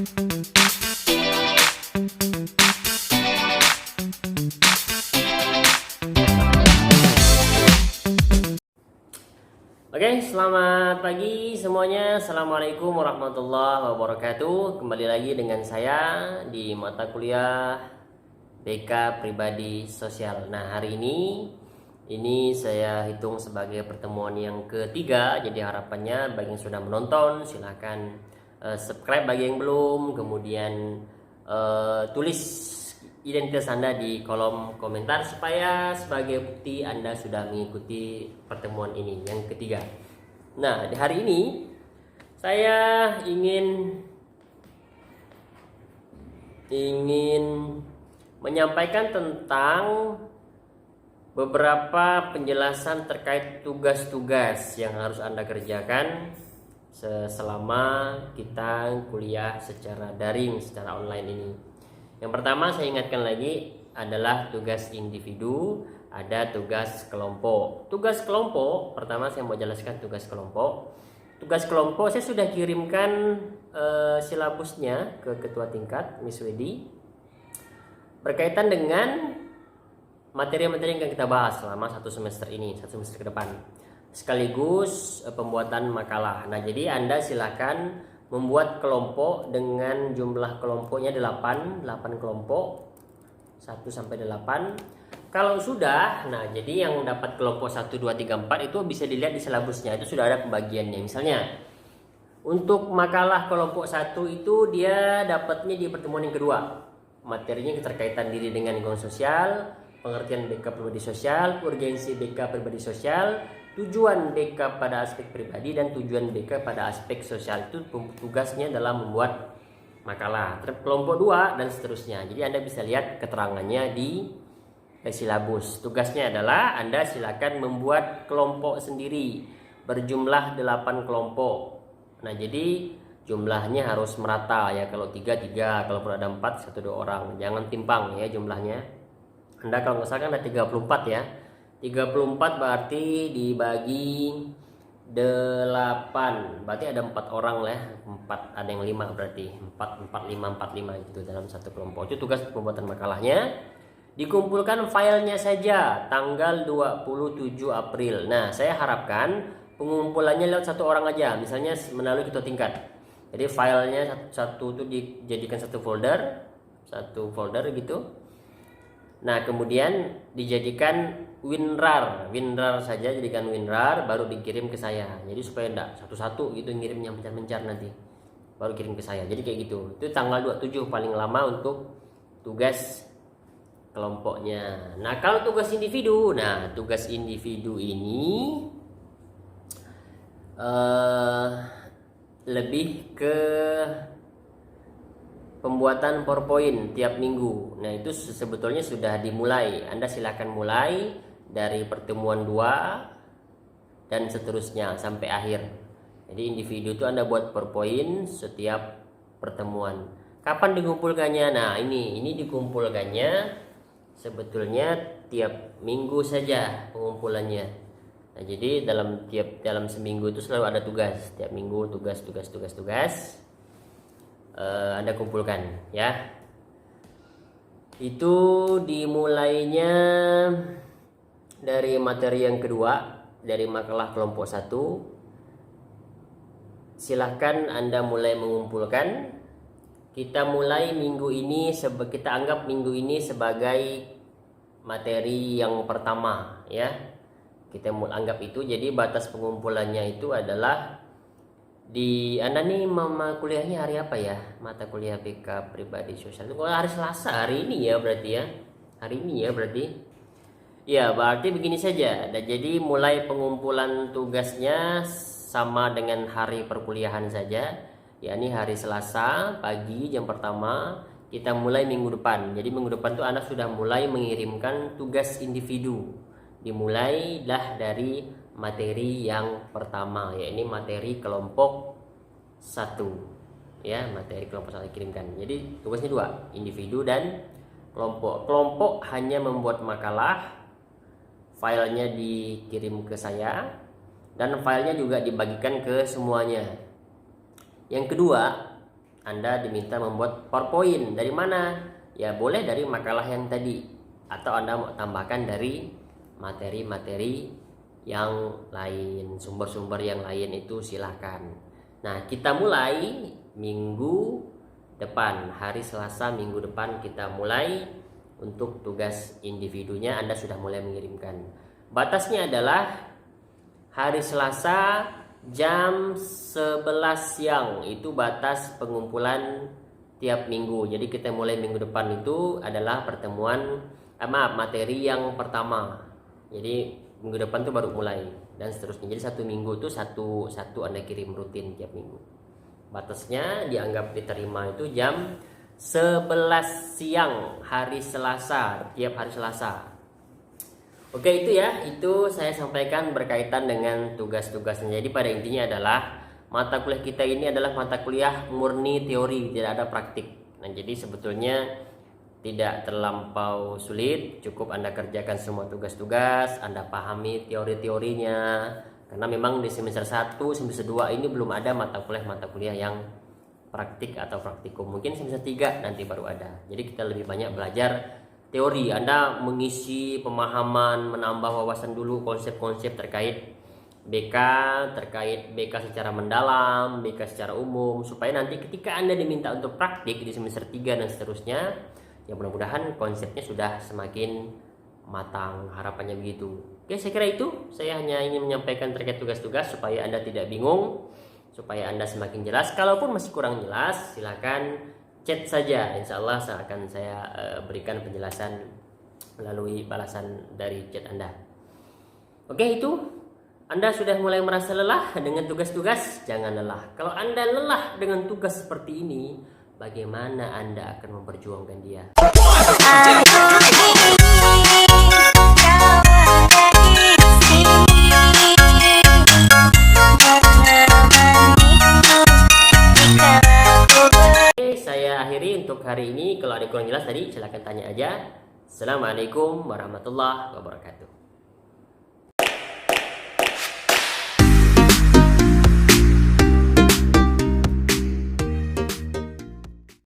Oke, selamat pagi semuanya. Assalamualaikum warahmatullahi wabarakatuh. Kembali lagi dengan saya di mata kuliah BK Pribadi Sosial. Nah, hari ini saya hitung sebagai pertemuan yang ketiga. Jadi harapannya bagi yang sudah menonton silahkan subscribe, bagi yang belum, kemudian tulis identitas Anda di kolom komentar supaya sebagai bukti Anda sudah mengikuti pertemuan ini yang ketiga. Nah, di hari ini saya ingin menyampaikan tentang beberapa penjelasan terkait tugas-tugas yang harus Anda kerjakan selama kita kuliah secara daring, secara online ini. Yang pertama saya ingatkan lagi adalah tugas individu, ada tugas kelompok. Tugas kelompok, pertama saya mau jelaskan tugas kelompok. Tugas kelompok saya sudah kirimkan silabusnya ke ketua tingkat Miss Wedi berkaitan dengan materi-materi yang akan kita bahas selama satu semester ini, satu semester ke depan. Sekaligus pembuatan makalah. Nah, jadi Anda silakan membuat kelompok dengan jumlah kelompoknya 8 kelompok 1 sampai 8. Kalau sudah, nah jadi yang dapat kelompok 1 2 3 4 itu bisa dilihat di silabusnya, itu sudah ada pembagiannya. Misalnya untuk makalah kelompok 1 itu dia dapatnya di pertemuan yang kedua. Materinya keterkaitan diri dengan lingkungan sosial, pengertian BK pribadi sosial, urgensi BK pribadi sosial, tujuan BK pada aspek pribadi, dan tujuan BK pada aspek sosial. Itu tugasnya dalam membuat makalah. Kelompok 2 dan seterusnya. Jadi Anda bisa lihat keterangannya di silabus. Tugasnya adalah Anda silakan membuat kelompok sendiri berjumlah 8 kelompok. Nah, jadi jumlahnya harus merata ya. Kalau 3, kalau ada 4, 1-2 orang. Jangan timpang ya jumlahnya. Anda kalau nggak salah kan ada 34 ya. 34 berarti dibagi 8, berarti ada 4 orang lah, 4 ada yang 5 berarti 4 gitu dalam satu kelompok. Itu tugas pembuatan makalahnya. Dikumpulkan filenya saja tanggal 27 April. Nah, saya harapkan pengumpulannya lewat satu orang aja, misalnya melalui ketua tingkat. Jadi filenya satu itu dijadikan satu folder gitu. Nah, kemudian dijadikan WinRAR saja, jadikan WinRAR baru dikirim ke saya. Jadi supaya enggak satu-satu gitu ngirimnya mencar-mencar nanti. Baru kirim ke saya. Jadi kayak gitu. Itu tanggal 27 paling lama untuk tugas kelompoknya. Nah, kalau tugas individu, ini lebih ke pembuatan PowerPoint tiap minggu. Nah, itu sebetulnya sudah dimulai. Anda silakan mulai dari pertemuan 2 dan seterusnya sampai akhir. Jadi individu itu Anda buat PowerPoint setiap pertemuan. Kapan dikumpulkannya? Nah, ini dikumpulkannya sebetulnya tiap minggu saja pengumpulannya. Nah, jadi dalam seminggu itu selalu ada tugas. Tiap minggu tugas. Anda kumpulkan ya. Itu dimulainya dari materi yang kedua, dari makalah kelompok 1. Silahkan Anda mulai mengumpulkan. Kita mulai minggu ini, kita anggap minggu ini sebagai materi yang pertama ya. Kita anggap itu, jadi batas pengumpulannya itu adalah di Anda nih kuliahnya hari apa ya? Mata kuliah BK Pribadi Sosial itu hari Selasa, hari ini ya berarti ya. Hari ini ya berarti. Ya, berarti begini saja. Dan jadi mulai pengumpulan tugasnya sama dengan hari perkuliahan saja. Yakni hari Selasa pagi jam pertama kita mulai minggu depan. Jadi minggu depan tuh Anda sudah mulai mengirimkan tugas individu. Dimulailah dari materi yang pertama, yakni materi kelompok 1 ya. Materi kelompok 1 kirimkan. Jadi tugasnya 2, individu dan kelompok. Kelompok hanya membuat makalah, filenya dikirim ke saya dan filenya juga dibagikan ke semuanya. Yang kedua, Anda diminta membuat PowerPoint. Dari mana? Ya boleh dari makalah yang tadi, atau Anda mau tambahkan dari materi-materi yang lain, sumber-sumber yang lain, itu silahkan. Nah, kita mulai minggu depan, hari Selasa minggu depan kita mulai untuk tugas individunya. Anda sudah mulai mengirimkan. Batasnya adalah hari Selasa jam 11 siang, itu batas pengumpulan tiap minggu. Jadi kita mulai minggu depan itu adalah pertemuan materi yang pertama. Jadi minggu depan tuh baru mulai dan seterusnya. Jadi satu minggu tuh satu Anda kirim rutin tiap minggu. Batasnya dianggap diterima itu jam 11 siang hari Selasa, tiap hari Selasa. Oke, itu ya, itu saya sampaikan berkaitan dengan tugas-tugasnya. Jadi pada intinya adalah mata kuliah kita ini adalah mata kuliah murni teori, tidak ada praktik. Nah, jadi sebetulnya tidak terlampau sulit, cukup Anda kerjakan semua tugas-tugas, Anda pahami teori-teorinya. Karena memang di semester 1, semester 2 ini belum ada mata kuliah yang praktik atau praktikum. Mungkin semester 3 nanti baru ada. Jadi kita lebih banyak belajar teori. Anda mengisi pemahaman, menambah wawasan dulu konsep-konsep terkait BK secara mendalam, BK secara umum, supaya nanti ketika Anda diminta untuk praktik di semester 3 dan seterusnya, ya mudah-mudahan konsepnya sudah semakin matang, harapannya begitu. Oke, saya kira itu. Saya hanya ingin menyampaikan terkait tugas-tugas supaya Anda tidak bingung, supaya Anda semakin jelas. Kalaupun masih kurang jelas, silakan chat saja, insya Allah akan saya berikan penjelasan melalui balasan dari chat Anda. Oke, itu. Anda sudah mulai merasa lelah dengan tugas-tugas? Jangan lelah. Kalau Anda lelah dengan tugas seperti ini, bagaimana Anda akan memperjuangkan dia? Untuk hari ini, kalau ada kurang jelas tadi silahkan tanya aja. Assalamualaikum warahmatullahi wabarakatuh.